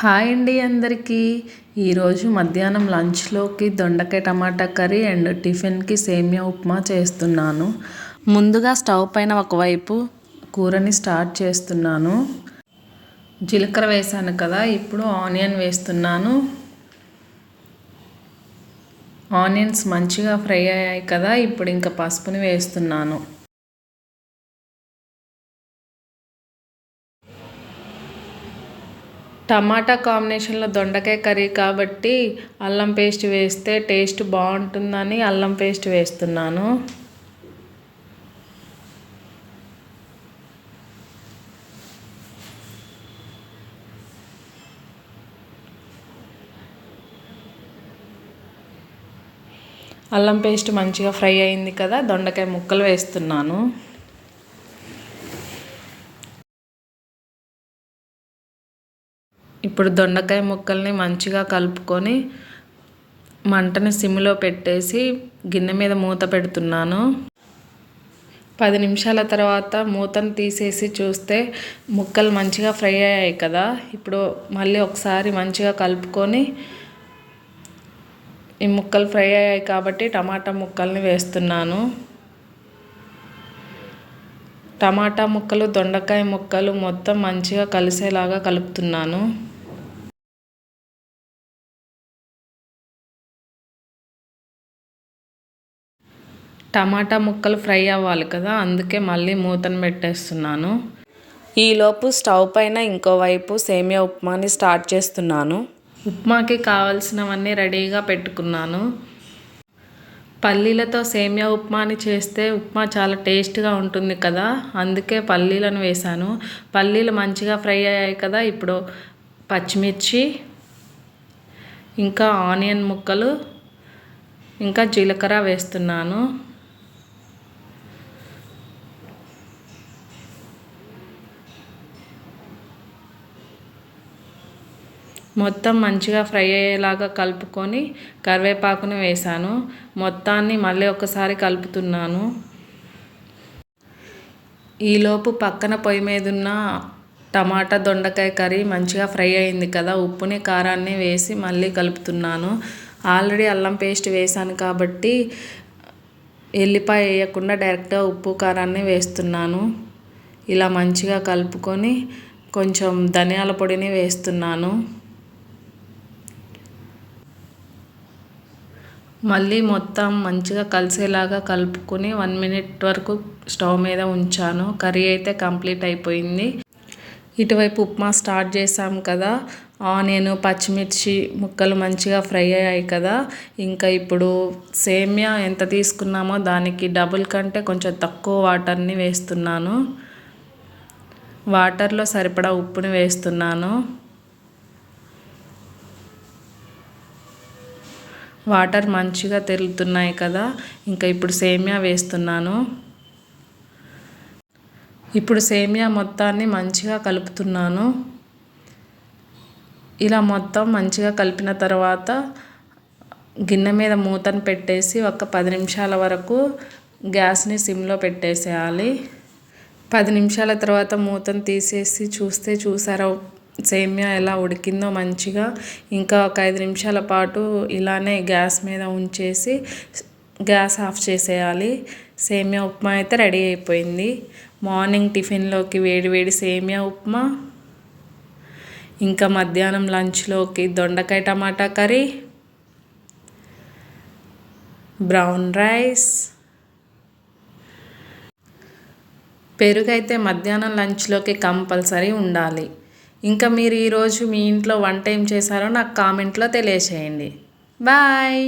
Hi అండి అందరికీ. ఈరోజు మధ్యాహ్నం లంచ్లోకి దొండకాయ టమాటా కర్రీ అండ్ టిఫిన్కి సేమియా ఉప్మా చేస్తున్నాను. ముందుగా స్టవ్ పైన ఒకవైపు కూరని స్టార్ట్ చేస్తున్నాను. జీలకర్ర వేసాను కదా, ఇప్పుడు ఆనియన్ వేస్తున్నాను. ఆనియన్స్ మంచిగా ఫ్రై అయ్యాయి కదా, ఇప్పుడు ఇంకా పసుపుని వేస్తున్నాను. టమాటా కాంబినేషన్లో దొండకాయ కర్రీ కాబట్టి అల్లం పేస్ట్ వేస్తే టేస్ట్ బాగుంటుందని అల్లం పేస్ట్ వేస్తున్నాను. అల్లం పేస్ట్ మంచిగా ఫ్రై అయింది కదా, దొండకాయ ముక్కలు వేస్తున్నాను. ఇప్పుడు దొండకాయ ముక్కల్ని మంచిగా కలుపుకొని మంటని సిమ్లో పెట్టేసి గిన్నె మీద మూత పెడుతున్నాను. 10 నిమిషాల తర్వాత మూతను తీసేసి చూస్తే ముక్కలు మంచిగా ఫ్రై అయ్యాయి కదా. ఇప్పుడు మళ్ళీ ఒకసారి మంచిగా కలుపుకొని, ఈ ముక్కలు ఫ్రై అయ్యాయి కాబట్టి టమాటా ముక్కల్ని వేస్తున్నాను. టమాటా ముక్కలు దొండకాయ ముక్కలు మొత్తం మంచిగా కలిసేలాగా కలుపుతున్నాను. టమాటా ముక్కలు ఫ్రై అవ్వాలి కదా, అందుకే మళ్ళీ మూతను పెట్టేస్తున్నాను. ఈలోపు స్టవ్ పైన ఇంకోవైపు సేమియా ఉప్మాని స్టార్ట్ చేస్తున్నాను. ఉప్మాకి కావాల్సినవన్నీ రెడీగా పెట్టుకున్నాను. పల్లీలతో సేమియా ఉప్మాని చేస్తే ఉప్మా చాలా టేస్ట్గా ఉంటుంది కదా, అందుకే పల్లీలను వేశాను. పల్లీలు మంచిగా ఫ్రై అయ్యాయి కదా, ఇప్పుడు పచ్చిమిర్చి, ఇంకా ఆనియన్ ముక్కలు, ఇంకా జీలకర్ర వేస్తున్నాను. మొత్తం మంచిగా ఫ్రై అయ్యేలాగా కలుపుకొని కరివేపాకుని వేసాను. మొత్తాన్ని మళ్ళీ ఒకసారి కలుపుతున్నాను. ఈలోపు పక్కన పొయ్యి మీద ఉన్న టమాటా దొండకాయ కర్రీ మంచిగా ఫ్రై అయింది కదా, ఉప్పుని కారాన్ని వేసి మళ్ళీ కలుపుతున్నాను. ఆల్రెడీ అల్లం పేస్ట్ వేసాను కాబట్టి ఎల్లిపాయ వేయకుండా డైరెక్ట్గా ఉప్పు కారాన్ని వేస్తున్నాను. ఇలా మంచిగా కలుపుకొని కొంచెం ధనియాల పొడిని వేస్తున్నాను. మళ్ళీ మొత్తం మంచిగా కలిసేలాగా కలుపుకొని 1 మినిట్ వరకు స్టవ్ మీద ఉంచాను. కర్రీ అయితే కంప్లీట్ అయిపోయింది. ఇటువైపు ఉప్మా స్టార్ట్ చేసాం కదా, ఆనియన్ పచ్చిమిర్చి ముక్కలు మంచిగా ఫ్రై అయ్యాయి కదా. ఇంకా ఇప్పుడు సేమియా ఎంత తీసుకున్నామో దానికి డబుల్ కంటే కొంచెం తక్కువ వాటర్ని వేస్తున్నాను. వాటర్లో సరిపడా ఉప్పుని వేస్తున్నాను. వాటర్ మంచిగా తెరులుతున్నాయి కదా, ఇంకా ఇప్పుడు సేమియా వేస్తున్నాను. ఇప్పుడు సేమియా మొత్తాన్ని మంచిగా కలుపుతున్నాను. ఇలా మొత్తం మంచిగా కలిపిన తర్వాత గిన్నె మీద మూతను పెట్టేసి ఒక 10 నిమిషాల వరకు గ్యాస్ని సిమ్లో పెట్టేసేయాలి. 10 నిమిషాల తర్వాత మూతను తీసేసి చూసారా సేమియా ఎలా ఉడికిందో మంచిగా. ఇంకా ఒక 5 నిమిషాల పాటు ఇలానే గ్యాస్ మీద ఉంచేసి గ్యాస్ ఆఫ్ చేసేయాలి. సేమియా ఉప్మా అయితే రెడీ అయిపోయింది. మార్నింగ్ టిఫిన్లోకి వేడివేడి సేమియా ఉప్మా, ఇంకా మధ్యాహ్నం లంచ్లోకి దొండకాయ టమాటా కర్రీ, బ్రౌన్ రైస్, పెరుగు అయితే మధ్యాహ్నం లంచ్లోకి కంపల్సరీ ఉండాలి. ఇంకా మీరు ఈరోజు మీ ఇంట్లో వంట ఏం చేశారో నాకు కామెంట్లో తెలియచేయండి. బాయ్.